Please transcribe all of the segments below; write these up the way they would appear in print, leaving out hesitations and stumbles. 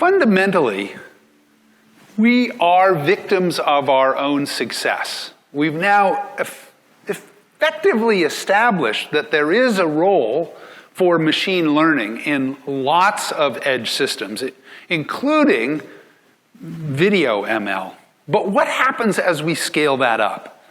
fundamentally, we are victims of our own success. We've now effectively established that there is a role for machine learning in lots of edge systems, including video ML. But what happens as we scale that up?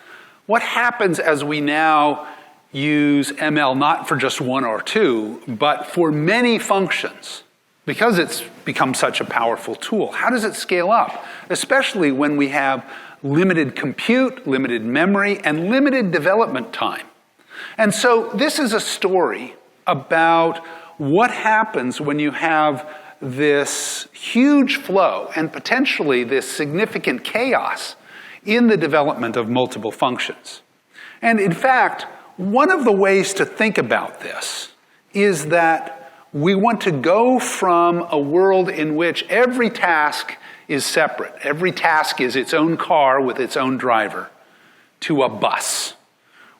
What happens as we now use ML not for just one or two, but for many functions? Because it's become such a powerful tool, how does it scale up? Especially when we have limited compute, limited memory, and limited development time. And so this is a story about what happens when you have this huge flow and potentially this significant chaos in the development of multiple functions. And in fact, one of the ways to think about this is that we want to go from a world in which every task is separate, every task is its own car with its own driver, to a bus.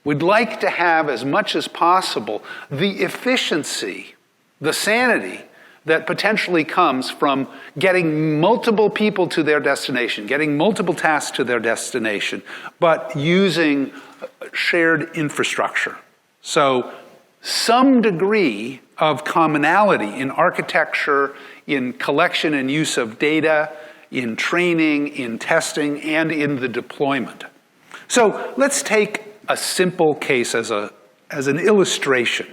We'd like to have, as much as possible, the efficiency, the sanity that potentially comes from getting multiple people to their destination, getting multiple tasks to their destination, but using shared infrastructure. So some degree of commonality in architecture, in collection and use of data, in training, in testing, and in the deployment. So let's take a simple case as an illustration.